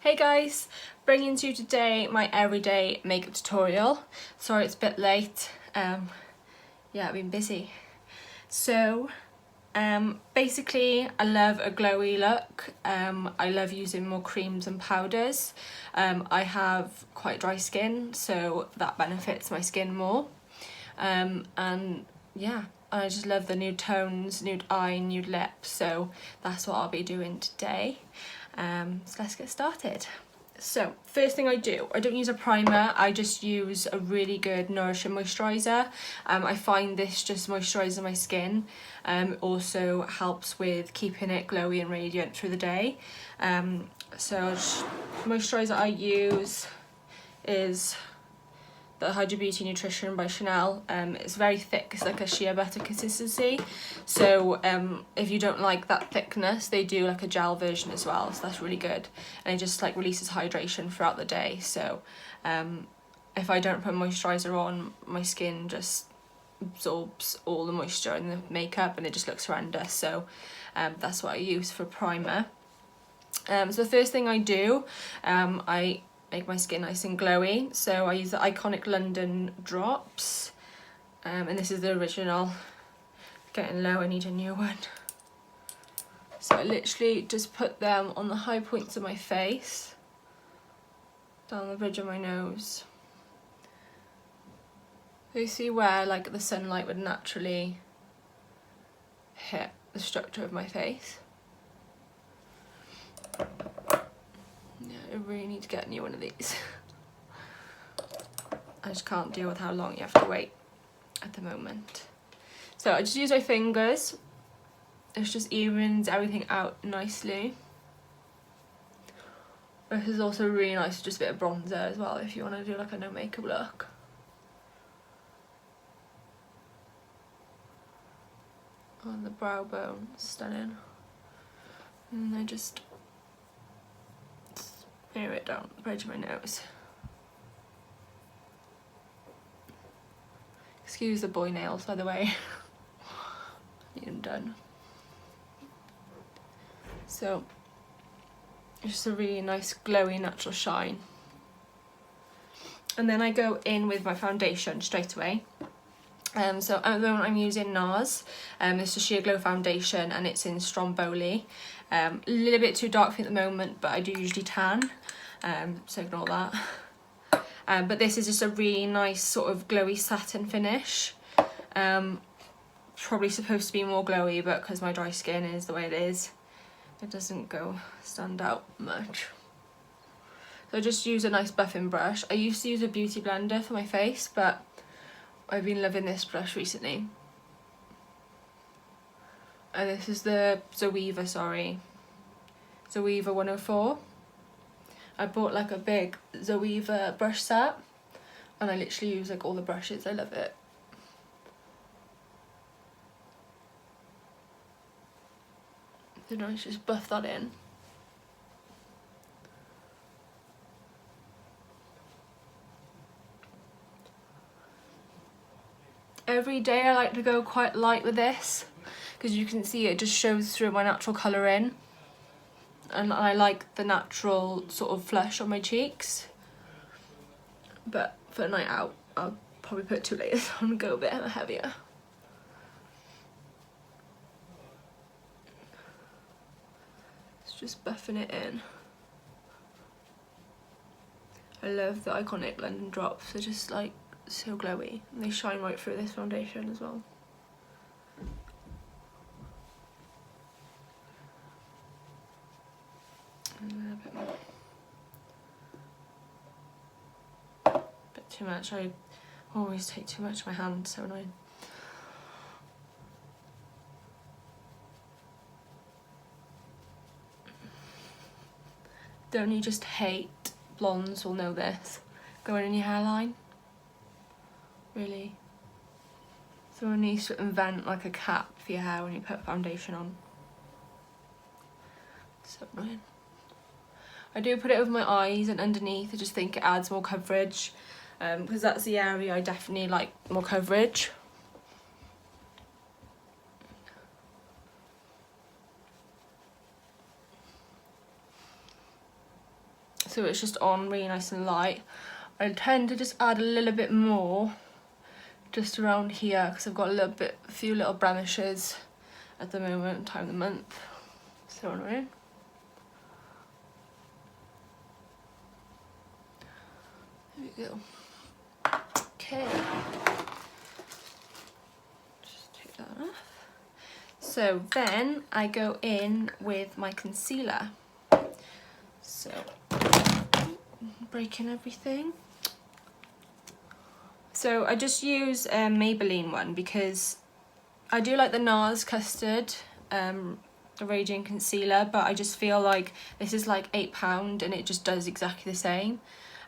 Hey guys, bringing to you today my everyday makeup tutorial. Sorry it's a bit late, yeah, I've been busy. So, basically I love a glowy look. I love using more creams and powders. I have quite dry skin, so that benefits my skin more. And yeah, I just love the nude tones, nude eye, nude lips, so that's what I'll be doing today. So let's get started. So first thing I don't use a primer, I just use a really good nourishing moisturiser. I find this just moisturises my skin. Also helps with keeping it glowy and radiant through the day. So moisturiser I use is the Hydra Beauty Nutrition by Chanel. It's very thick, it's like a shea butter consistency. So if you don't like that thickness, they do like a gel version as well, so that's really good. And it just like releases hydration throughout the day. So if I don't put moisturiser on, my skin just absorbs all the moisture in the makeup and it just looks horrendous. So that's what I use for primer. So the first thing I do, I make my skin nice and glowy, so I use the Iconic London drops, and this is the original. Getting low, I need a new one. So I literally just put them on the high points of my face, down the bridge of my nose. So you see where like the sunlight would naturally hit the structure of my face. I really need to get a new one of these. I just can't deal with how long you have to wait at the moment. So I just use my fingers. It just evens everything out nicely. This is also really nice, just a bit of bronzer as well if you want to do like a no makeup look. On the brow bone, stunning. And I just smear it down the bridge of my nose. Excuse the boy nails, by the way. Need them done. So, it's just a really nice glowy natural shine. And then I go in with my foundation straight away. So at the moment I'm using NARS. It's a Sheer Glow foundation and it's in Stromboli. A little bit too dark for me at the moment, but I do usually tan, so ignore that. But this is just a really nice sort of glowy satin finish. Probably supposed to be more glowy, but because my dry skin is the way it is, it doesn't stand out much. So I just use a nice buffing brush. I used to use a beauty blender for my face, but I've been loving this brush recently. And this is the Zoeva 104. I bought like a big Zoeva brush set and I literally use like all the brushes. I love it. So now let's just buff that in. Every day I like to go quite light with this because you can see it just shows through my natural colour in. And I like the natural sort of flush on my cheeks. But for a night out, I'll probably put 2 layers on and go a bit heavier. It's just buffing it in. I love the Iconic London drops. They're just like so glowy. And they shine right through this foundation as well. And a bit more. Bit too much. I always take too much in my hand, so annoying. Don't you just hate blondes will know this? Going in your hairline? Really? Someone needs to invent like a cap for your hair when you put foundation on. So annoying. I do put it over my eyes and underneath. I just think it adds more coverage because that's the area I definitely like more coverage. so it's just on really nice and light. I tend to just add a little bit more just around here because I've got a few little blemishes at the moment, time of the month. So annoying. There we go. Okay. Just take that off. So then I go in with my concealer. So, breaking everything. So I just use a Maybelline one because I do like the NARS Custard Radiant Concealer, but I just feel like this is like £8 and it just does exactly the same.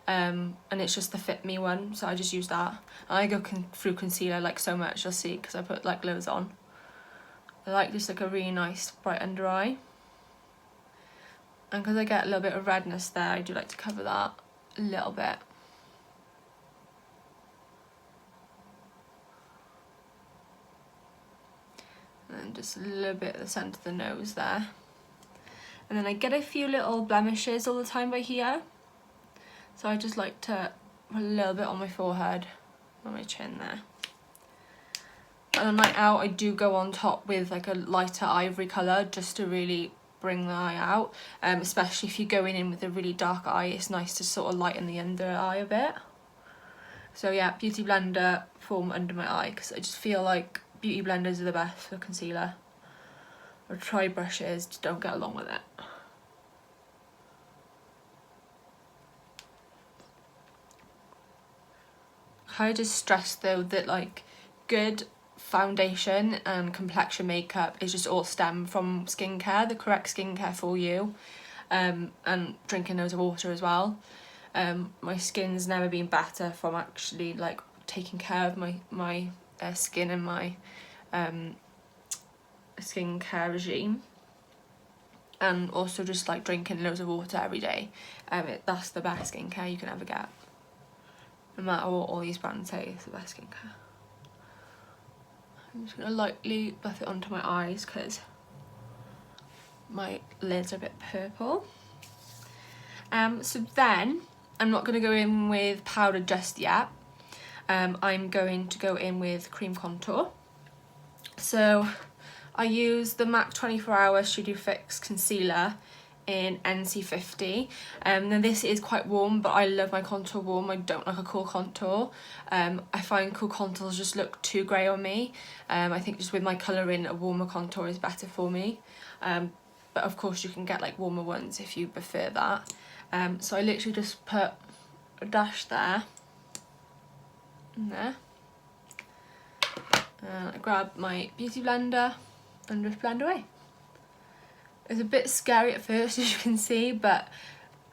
And it's just the Fit Me one, so I just use that. And I go through concealer like so much, you'll see, because I put like loads on. I like just like a really nice bright under eye. And because I get a little bit of redness there, I do like to cover that a little bit. And just a little bit at the centre of the nose there. And then I get a few little blemishes all the time by here. So I just like to put a little bit on my forehead, on my chin there. And on night out, I do go on top with like a lighter ivory colour just to really bring the eye out. Especially if you're going in with a really dark eye, it's nice to sort of lighten the under eye a bit. So yeah, Beauty Blender form under my eye because I just feel like Beauty Blenders are the best for concealer. Or try brushes, just don't get along with it. I just stress though that like good foundation and complexion makeup is just all stem from skincare, the correct skincare for you, and drinking loads of water as well. My skin's never been better from actually like taking care of my skin and my skincare regime, and also just like drinking loads of water every day. That's the best skincare you can ever get. No matter what all these brands say, it's the best skincare. I'm just going to lightly buff it onto my eyes because my lids are a bit purple. So then, I'm not going to go in with powder just yet. I'm going to go in with cream contour. So I use the MAC 24 Hour Studio Fix Concealer in NC50. Now this is quite warm, but I love my contour warm. I don't like a cool contour. I find cool contours just look too grey on me. I think just with my colouring, a warmer contour is better for me. But of course you can get like warmer ones if you prefer that. So I literally just put a dash there and there. I grab my beauty blender and just blend away. It's a bit scary at first, as you can see, but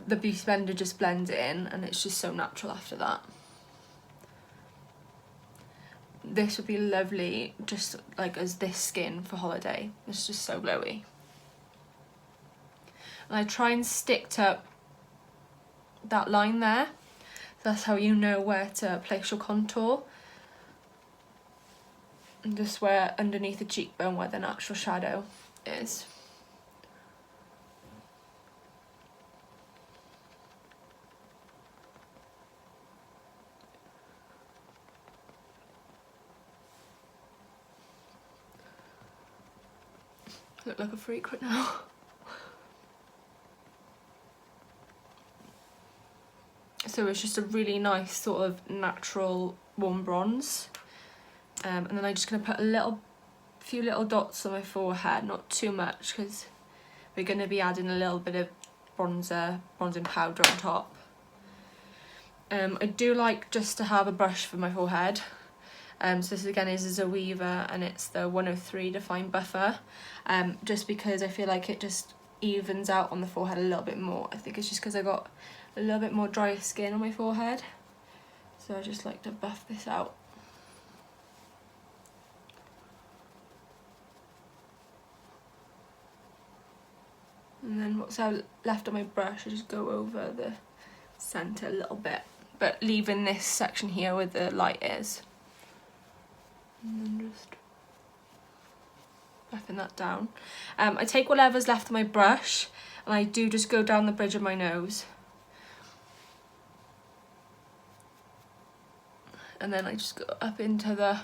the beauty blender just blends it in and it's just so natural after that. This would be lovely just like as this skin for holiday. It's just so glowy. And I try and stick to that line there. That's how you know where to place your contour. And just where underneath the cheekbone where the natural shadow is. I look like a freak right now. So it's just a really nice sort of natural warm bronze. And then I'm just going to put a few little dots on my forehead, not too much because we're going to be adding a little bit of bronzing powder on top. I do like just to have a brush for my forehead. So this again is a Weaver and it's the 103 Define Buffer, just because I feel like it just evens out on the forehead a little bit more. I think it's just because I got a little bit more dry skin on my forehead, so I just like to buff this out. And then what's left on my brush, I just go over the centre a little bit, but leaving this section here where the light is. And then just buffing that down. I take whatever's left of my brush and I do just go down the bridge of my nose. and then I just go up into the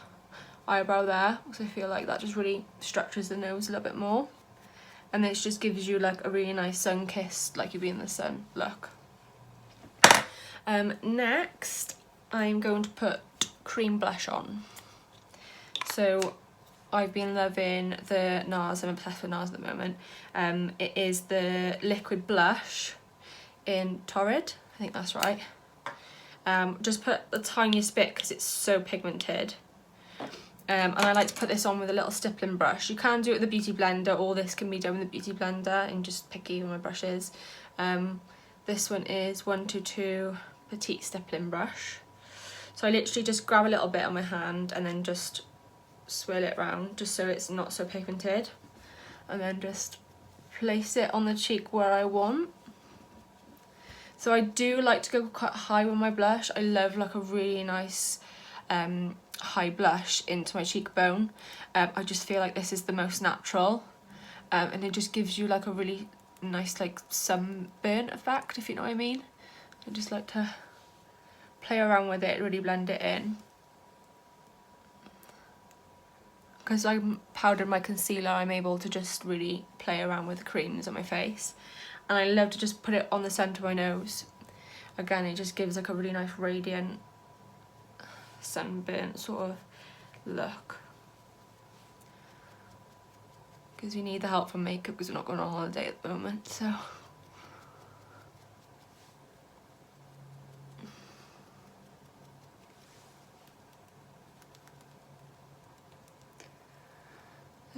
eyebrow there, because I feel like that just really structures the nose a little bit more, and this just gives you like a really nice sun-kissed, like you'd be in the sun look. Next I'm going to put cream blush on. So I've been loving the NARS, I'm obsessed with NARS at the moment. It is the liquid blush in Torrid, I think that's right. Just put the tiniest bit because it's so pigmented. And I like to put this on with a little stippling brush. You can do it with a beauty blender, or this can be done with a beauty blender, and just pick even my brushes. This one is 122 Petite Stippling Brush. So I literally just grab a little bit on my hand and then just swirl it around, just so it's not so pigmented, and then just place it on the cheek where I want. So I do like to go quite high with my blush. I love like a really nice high blush into my cheekbone. I just feel like this is the most natural, and it just gives you like a really nice like sunburn effect, if you know what I mean. I just like to play around with it, really blend it in. Because I powdered my concealer, I'm able to just really play around with the creams on my face. And I love to just put it on the centre of my nose. Again, it just gives like a really nice radiant sunburnt sort of look. Because we need the help from makeup because we're not going on holiday at the moment, so.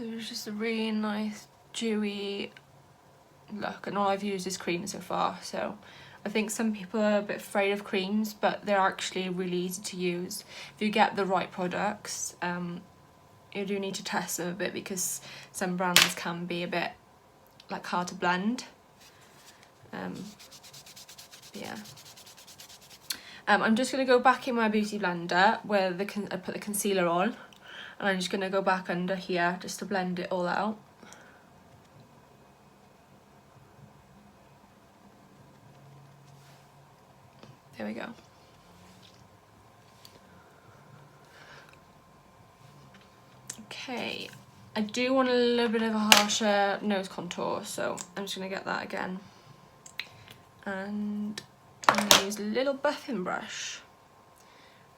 It's just a really nice dewy look, and all I've used is cream so far, so I think some people are a bit afraid of creams, but they're actually really easy to use if you get the right products. You do need to test them a bit because some brands can be a bit like hard to blend. Yeah. I'm just going to go back in my beauty blender where I put the concealer on, and I'm just going to go back under here just to blend it all out. There we go. Okay, I do want a little bit of a harsher nose contour, so I'm just going to get that again. And I'm going to use a little buffing brush.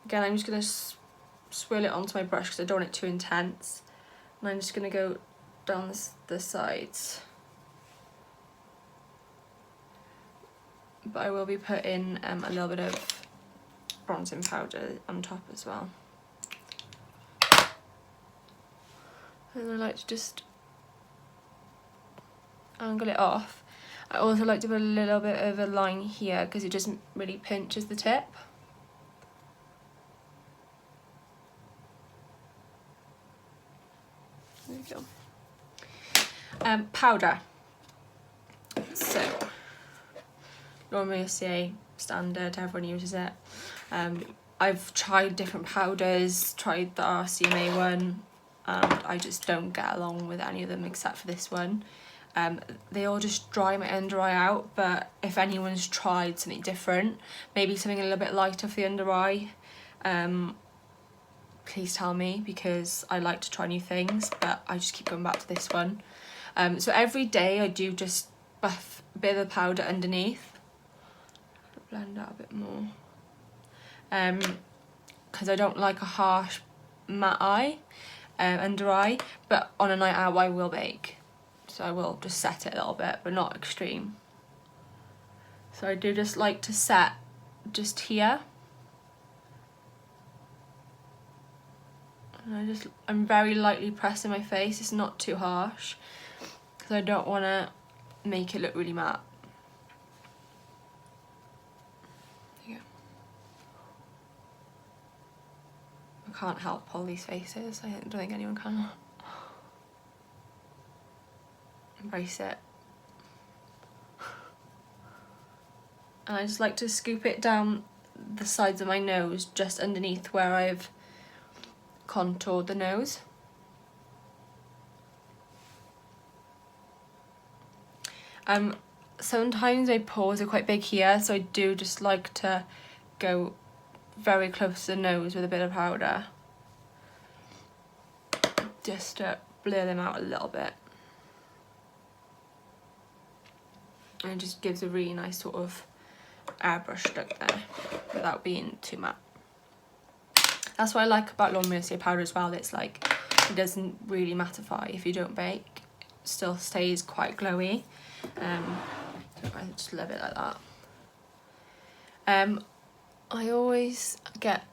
Again, I'm just going to swirl it onto my brush because I don't want it too intense. And I'm just going to go down the sides. But I will be putting a little bit of bronzing powder on top as well. And I like to just angle it off. I also like to put a little bit of a line here because it just really pinches the tip. There we go. Powder. So, normally I say standard, everyone uses it. I've tried different powders, tried the RCMA one, and I just don't get along with any of them except for this one. They all just dry my under eye out, but if anyone's tried something different, maybe something a little bit lighter for the under eye, please tell me, because I like to try new things, but I just keep going back to this one. So every day I do just buff a bit of the powder underneath, blend out a bit more, because I don't like a harsh matte eye, under eye, but on a night out I will bake. So I will just set it a little bit, but not extreme. So I do just like to set just here. And I'm very lightly pressing my face, it's not too harsh, because I don't want to make it look really matte. Yeah. I can't help all these faces, I don't think anyone can. Embrace it. And I just like to scoop it down the sides of my nose, just underneath where I've contoured the nose. Sometimes my pores are quite big here, so I do just like to go very close to the nose with a bit of powder, just to blur them out a little bit. And it just gives a really nice sort of airbrush look there without being too matte. That's what I like about Laura Mercier powder as well. It's like, it doesn't really mattify if you don't bake. It still stays quite glowy. So I just love it like that. I always get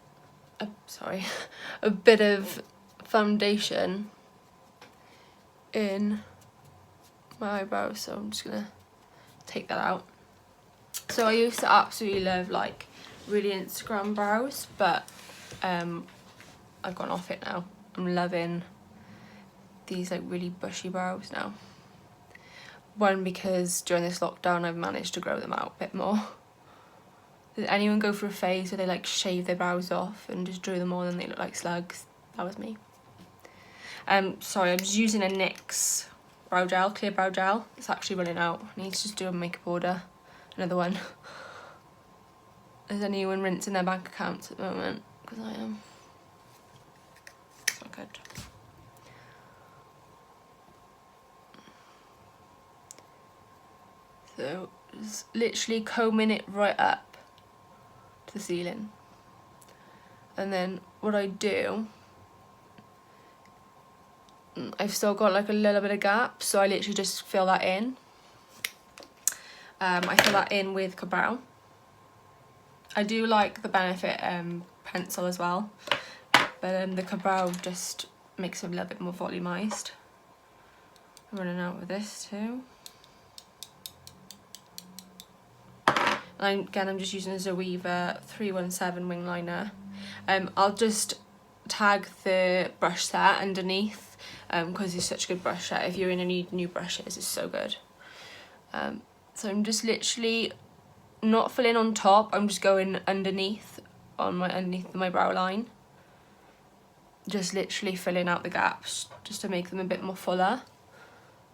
a bit of foundation in my eyebrows, so I'm just gonna take that out. So I used to absolutely love like really Instagram brows, but I've gone off it now. I'm loving these like really bushy brows now. One, because during this lockdown I've managed to grow them out a bit more. Did anyone go through a phase where they like shave their brows off and just drew them on and they look like slugs? That was me. Sorry, I'm just using a NYX brow gel, clear brow gel. It's actually running out. I need to just do a makeup order. Another one. Is anyone rinsing their bank accounts at the moment? Because I am. It's not good. So just literally combing it right up to the ceiling. And then what I do, I've still got like a little bit of gap, so I literally just fill that in. I fill that in with Cabral. I do like the Benefit pencil as well, but the Cabral just makes it a little bit more volumized. I'm running out with this too. And again, I'm just using a Zoeva 317 wing liner. I'll just tag the brush set underneath because it's such a good brush set. If you're in any new brushes, it's so good. So I'm just literally not filling on top, I'm just going underneath my brow line. Just literally filling out the gaps just to make them a bit more fuller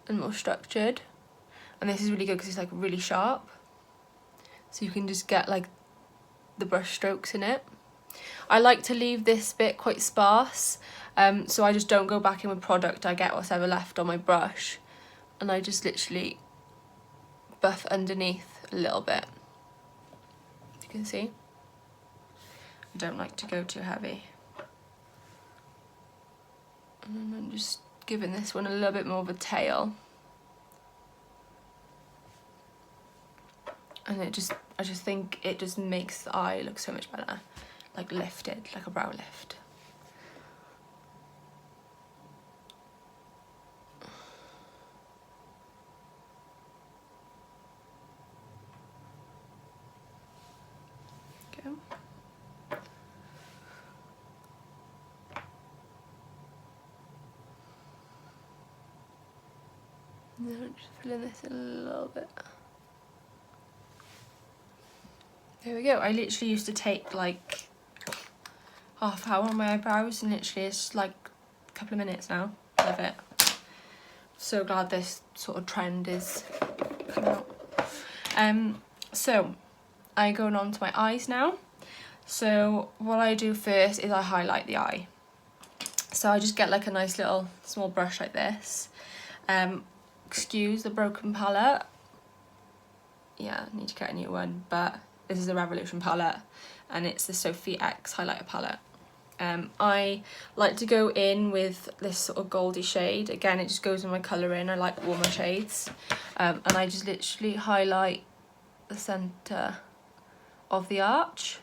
and more structured. And this is really good because it's like really sharp. So you can just get like the brush strokes in it. I like to leave this bit quite sparse, so I just don't go back in with product. I get what's ever left on my brush and I just literally buff underneath a little bit. You can see. I don't like to go too heavy. And I'm just giving this one a little bit more of a tail. And I just think it just makes the eye look so much better. Like lifted, like a brow lift. Go. And then I'm just filling this in a little bit. There we go. I literally used to take like half hour on my eyebrows and literally it's like a couple of minutes now. Love it. So glad this sort of trend is coming out. So I'm going on to my eyes now. So what I do first is I highlight the eye. So I just get like a nice little small brush like this. Excuse the broken palette. Yeah, I need to get a new one, but this is the Revolution palette and it's the Sophie X highlighter palette. I like to go in with this sort of goldy shade. Again, it just goes with my colouring. I like warmer shades. And I just literally highlight the centre of the arch.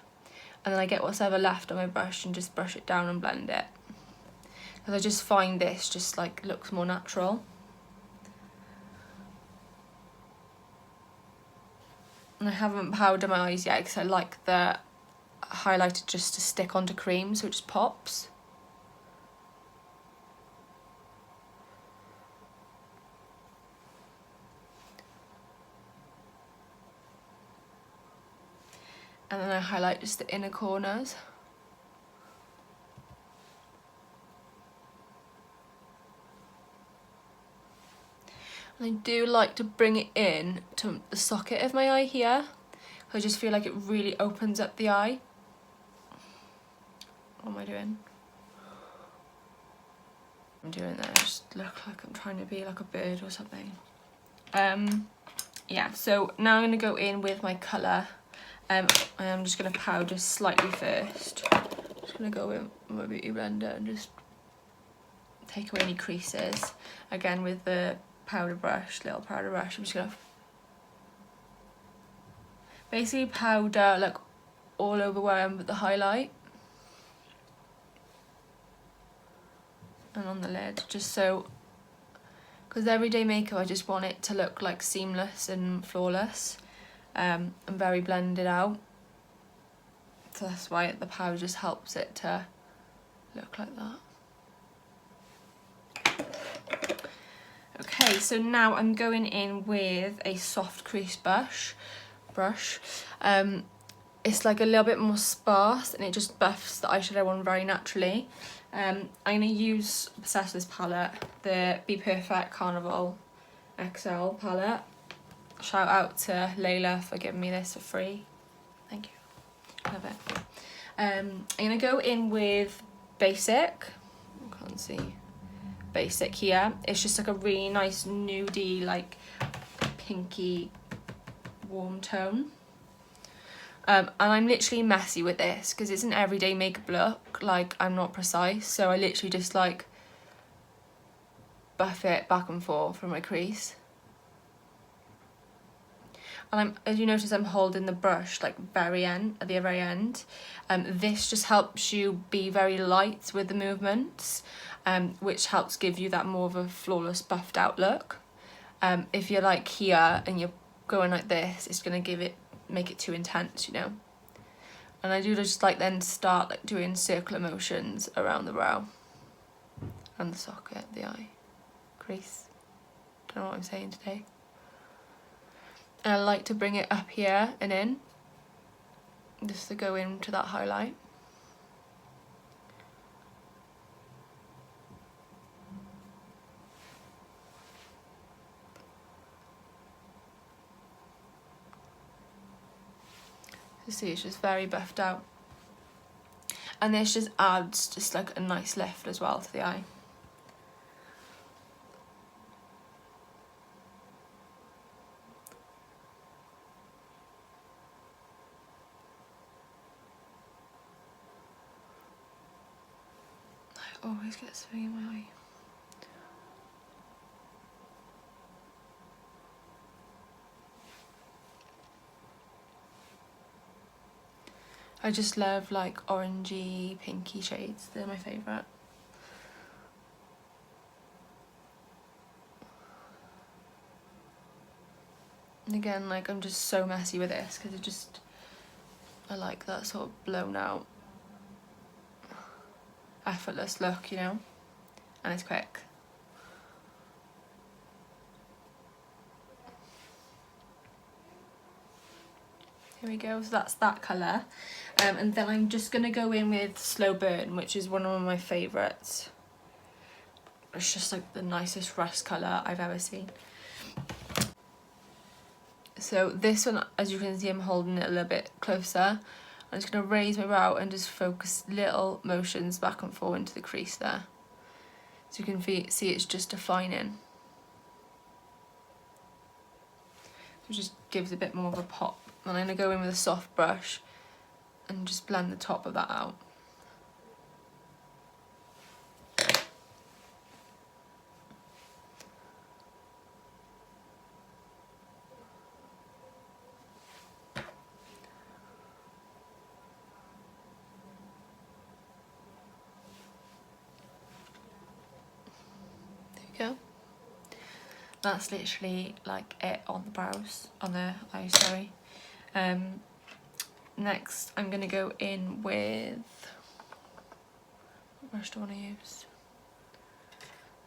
And then I get what's ever left on my brush and just brush it down and blend it. Because I just find this just like looks more natural. And I haven't powdered my eyes yet because I like the highlighter just to stick onto cream so it just pops. And then I highlight just the inner corners. And I do like to bring it in to the socket of my eye here. I just feel like it really opens up the eye. What am I doing? I'm doing that, I just look like I'm trying to be like a bird or something. Yeah, so now I'm going to go in with my colour. I'm just going to powder slightly first. Just going to go in with my beauty blender and just take away any creases. Again with the powder brush, little powder brush, I'm just going to basically powder like all over where I'm with the highlight. And on the lid, just so, because everyday makeup I just want it to look like seamless and flawless and very blended out, so that's why the powder just helps it to look like that. Okay, so now I'm going in with a soft crease brush. It's like a little bit more sparse and it just buffs the eyeshadow on very naturally. I'm going to use this palette, the Be Perfect Carnival XL palette. Shout out to Layla for giving me this for free. Thank you. Love it. I'm going to go in with Basic. I can't see. Basic here. It's just like a really nice nudie, like pinky warm tone. And I'm literally messy with this because it's an everyday makeup look, like I'm not precise, so I literally just like buff it back and forth from my crease. And as you notice, I'm holding the brush like at the very end. This just helps you be very light with the movements, which helps give you that more of a flawless buffed out look. If you're like here and you're going like this, it's gonna make it too intense, you know. And I do just like then start like doing circular motions around the brow and the socket, the eye crease. Don't know what I'm saying today. And I like to bring it up here and in, just to go into that highlight. You see, it's just very buffed out. And this just adds just like a nice lift as well to the eye. I always get something in my eye. I just love like orangey, pinky shades. They're my favourite. And again, like I'm just so messy with this because I like that sort of blown out, effortless look, you know, and it's quick. Here we go, so that's that colour. And then I'm just going to go in with Slow Burn, which is one of my favourites. It's just like the nicest rust colour I've ever seen. So this one, as you can see, I'm holding it a little bit closer. I'm just going to raise my brow and just focus little motions back and forth into the crease there. So you can see it's just defining. So it just gives a bit more of a pop. And I'm going to go in with a soft brush and just blend the top of that out. There you go. That's literally like it on the brows, on the eye, sorry. Next, I'm going to go in with, what brush do I want to use?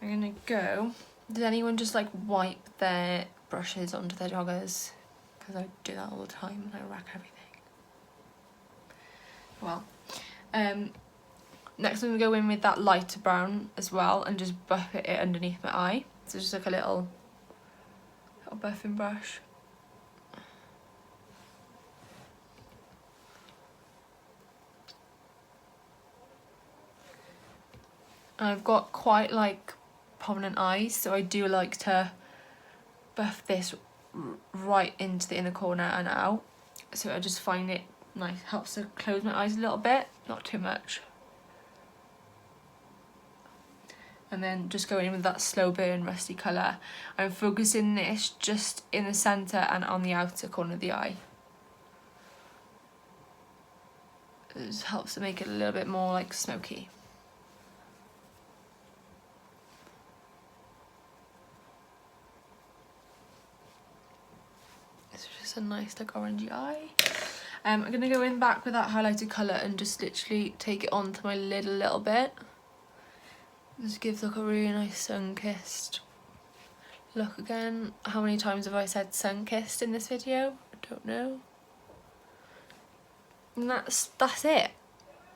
I'm going to go, does anyone just like wipe their brushes onto their joggers? Because I do that all the time and I wreck everything. Well, next I'm going to go in with that lighter brown as well and just buff it underneath my eye. So just like a little buffing brush. And I've got quite like prominent eyes, so I do like to buff this right into the inner corner and out. So I just find it nice, helps to close my eyes a little bit, not too much. And then just going in with that slow burn rusty colour. I'm focusing this just in the centre and on the outer corner of the eye. It just helps to make it a little bit more like smoky. It's just a nice like orangey eye. I'm going to go in back with that highlighted colour and just literally take it onto my lid a little bit. Just gives like a really nice sun-kissed look again. How many times have I said sun-kissed in this video? I don't know. And that's it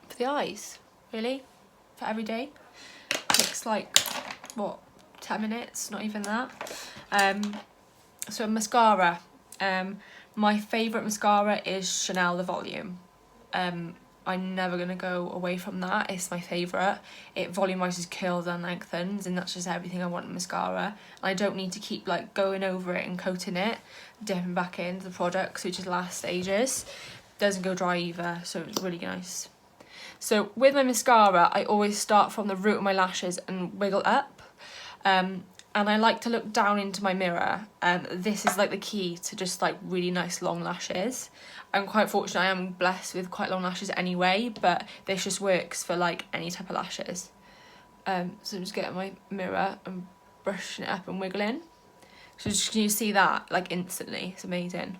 for the eyes, really, for every day. Takes like, what, 10 minutes, not even that. So mascara. My favourite mascara is Chanel The Volume. I'm never going to go away from that. It's my favourite. It volumizes, curls and lengthens, and that's just everything I want in mascara. And I don't need to keep like going over it and coating it, dipping back into the product, which just lasts ages. Doesn't go dry either, so it's really nice. So with my mascara, I always start from the root of my lashes and wiggle up. And I like to look down into my mirror. This is like the key to just like really nice long lashes. I'm quite fortunate, I am blessed with quite long lashes anyway, but this just works for like any type of lashes. So I'm just getting my mirror and brushing it up and wiggling. So just, can you see that like instantly? It's amazing.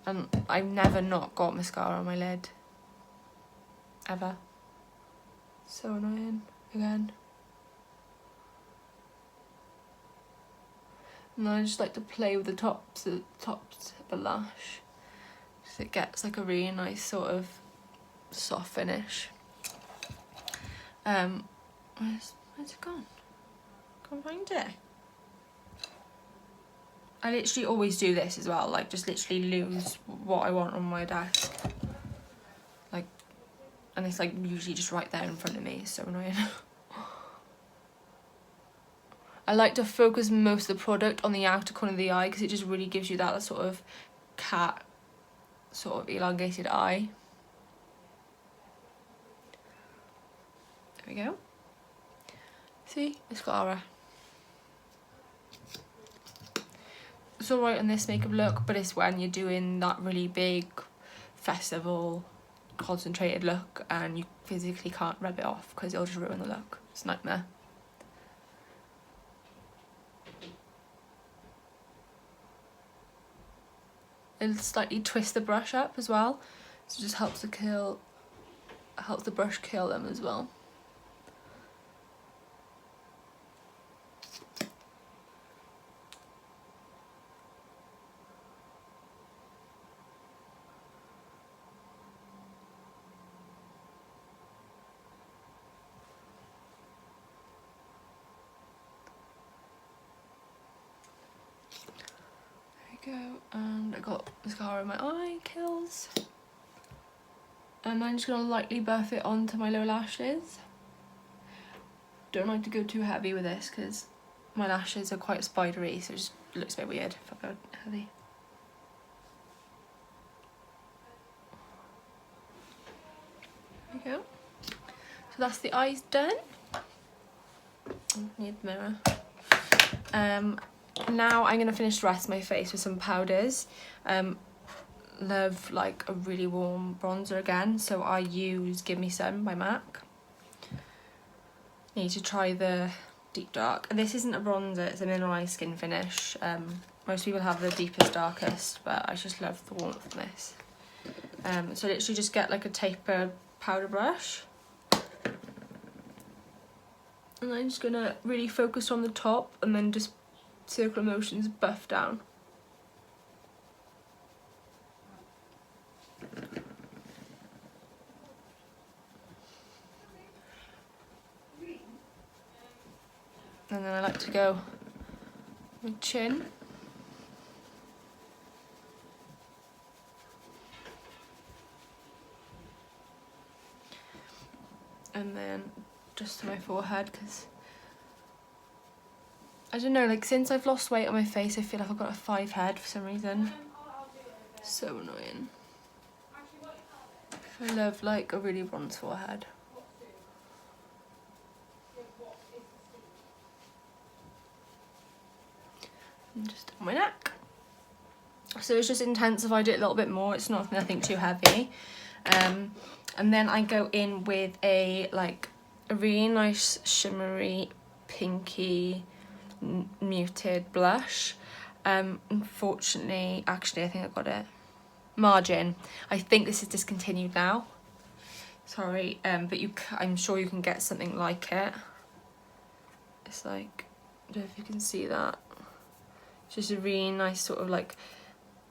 And I've never not got mascara on my lid. Ever. So annoying, again. And then I just like to play with the tops of the lash. So it gets like a really nice sort of soft finish. Where's it gone? Can't find it. I literally always do this as well, like just literally lose what I want on my desk. Like, and it's like usually just right there in front of me, it's so annoying. I like to focus most of the product on the outer corner of the eye because it just really gives you that sort of cat, sort of elongated eye. There we go. See, mascara. It's alright on this makeup look, but it's when you're doing that really big festival concentrated look and you physically can't rub it off because it'll just ruin the look. It's a nightmare. It'll slightly twist the brush up as well, so it just helps the brush curl them as well. Go, and I got mascara in my eye, kills. And I'm just gonna lightly buff it onto my lower lashes. Don't like to go too heavy with this because my lashes are quite spidery, so it just looks a bit weird if I go heavy. There we go. So that's the eyes done. Need the mirror. Now I'm going to finish the rest of my face with some powders. Love like a really warm bronzer again, so I use Give Me Some by MAC. Need to try the Deep Dark. This isn't a bronzer, it's a mineralized skin finish. Most people have the deepest, darkest, but I just love the warmth of this. So literally just get like a tapered powder brush. And I'm just going to really focus on the top and then just circular motions buff down. And then I like to go with chin. and then just to my forehead, because I don't know, like since I've lost weight on my face, I feel like I've got a 5 head for some reason. So annoying. I love like a really bronze forehead. And just on my neck. So it's just intensified it a little bit more. It's not nothing too heavy. And then I go in with a really nice shimmery pinky muted blush. Unfortunately, actually I think I got it. Margin. I think this is discontinued now. Sorry, but I'm sure you can get something like it. It's like, I don't know if you can see that. It's just a really nice sort of like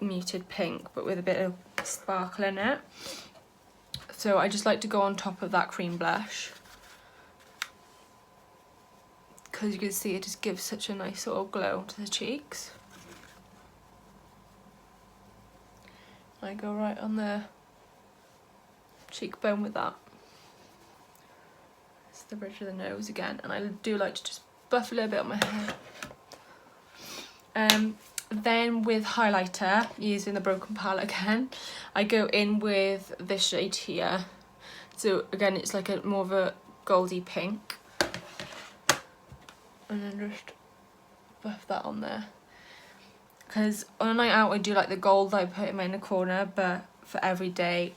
muted pink, but with a bit of sparkle in it. So I just like to go on top of that cream blush, because you can see it just gives such a nice sort of glow to the cheeks. I go right on the cheekbone with that. It's the bridge of the nose again, and I do like to just buff a little bit on my hair. Then with highlighter, using the Broken palette again, I go in with this shade here. So again, it's like a more of a goldy pink, and then just buff that on there. Because on a night out, I do like the gold that I put in my inner corner, but for every day,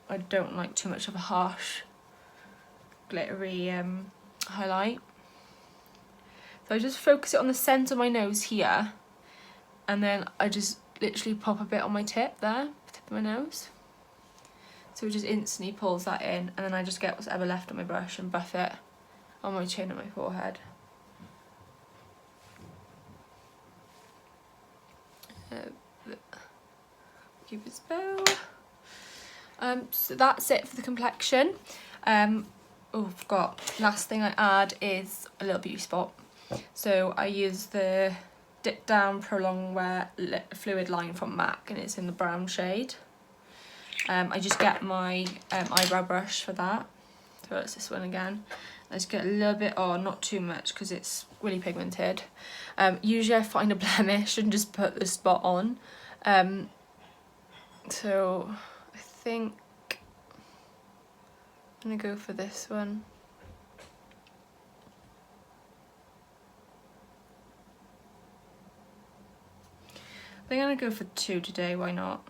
I don't like too much of a harsh, glittery highlight. So I just focus it on the centre of my nose here, and then I just literally pop a bit on my tip there, tip of my nose. So it just instantly pulls that in, and then I just get what's ever left on my brush and buff it on my chin and my forehead. Cupid's bow. So that's it for the complexion. Oh, I forgot. Last thing I add is a little beauty spot. So I use the Dip Down Prolong Wear Fluid Line from MAC, and it's in the brown shade. I just get my eyebrow brush for that. So it's this one again. I just get a little bit on, not too much, because it's really pigmented. Usually I find a blemish and just put the spot on. So I think I'm gonna go for this one. I think I'm gonna go for 2 today, why not?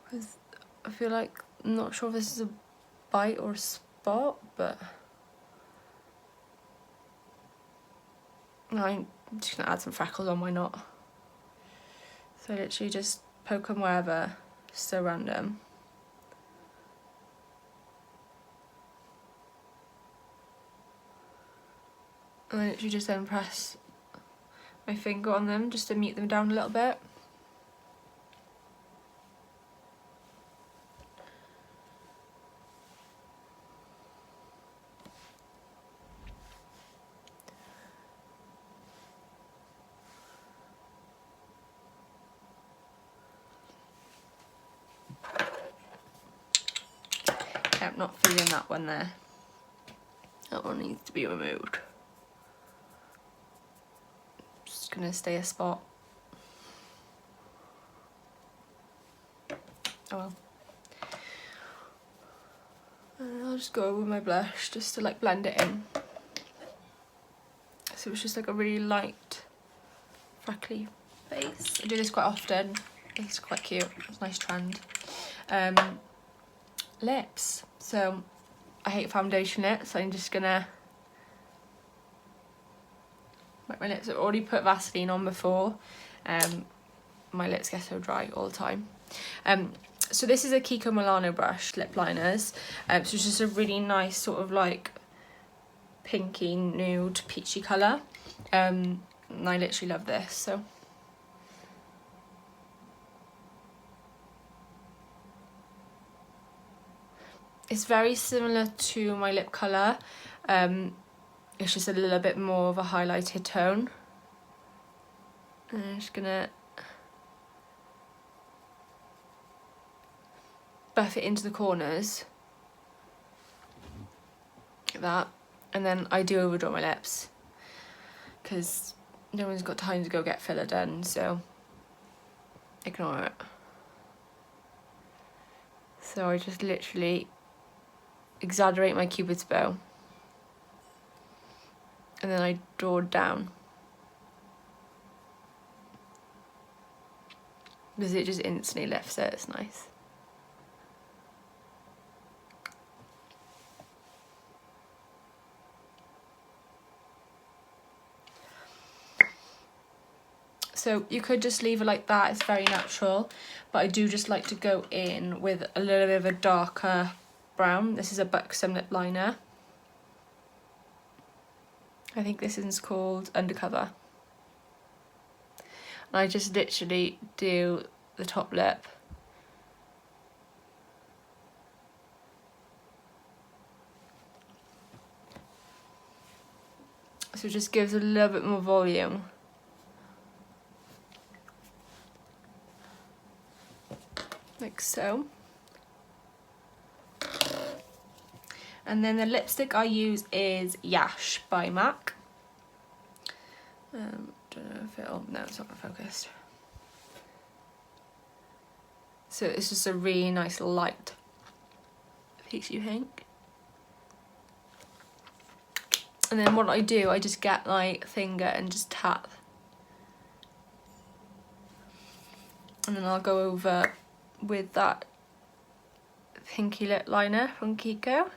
Because I feel like, I'm not sure if this is a bite or a spot, but I'm just gonna add some freckles on, why not? So I literally just poke them wherever, so random. And I literally just then press my finger on them just to mute them down a little bit. I'm not feeling that one there. That one needs to be removed. Just gonna stay a spot. Oh well. And I'll just go over with my blush just to like blend it in. So it's just like a really light, freckly base. I do this quite often. It's quite cute. It's a nice trend. Lips. So I hate foundation lips, so I'm just gonna wet my lips. I've already put Vaseline on before. My lips get so dry all the time. So this is a Kiko Milano brush, lip liners. So it's just a really nice sort of like pinky, nude, peachy colour. And I literally love this, so. It's very similar to my lip colour. It's just a little bit more of a highlighted tone. And I'm just gonna buff it into the corners. like that, and then I do overdraw my lips because no one's got time to go get filler done, so ignore it. So I just literally exaggerate my cupid's bow and then I draw down because it just instantly lifts it. It's nice. So you could just leave it like that, it's very natural, but I do just like to go in with a little bit of a darker brown. This is a buxom lip liner. I think this is called Undercover. And I just literally do the top lip. So it just gives a little bit more volume. Like so. And then the lipstick I use is Yash by MAC. Don't know if it'll, no, it's not focused. So it's just a really nice light peachy pink. And then what I do, I just get my finger and just tap. And then I'll go over with that pinky lip liner from Kiko.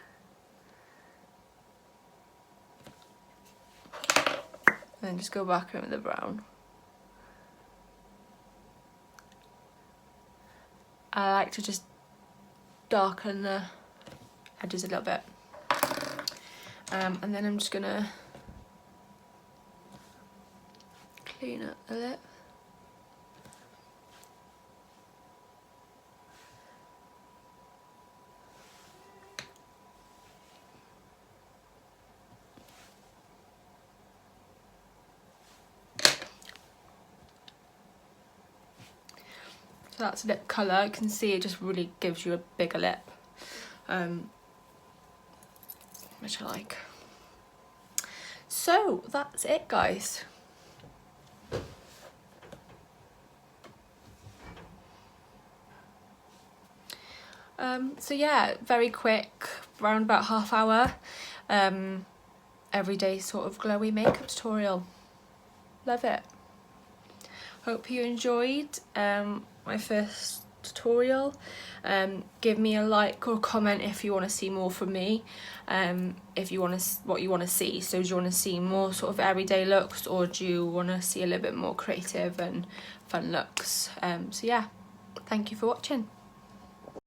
And then just go back in with the brown. I like to just darken the edges a little bit. And then I'm just gonna clean up the lip. So that's lip colour. You can see it just really gives you a bigger lip, which I like. So that's it, guys. So yeah, very quick, around about half hour, everyday sort of glowy makeup tutorial. Love it. Hope you enjoyed my first tutorial. Give me a like or comment if you want to see more from me, if you want to, what you want to see. So do you want to see more sort of everyday looks, or do you want to see a little bit more creative and fun looks? So yeah, thank you for watching.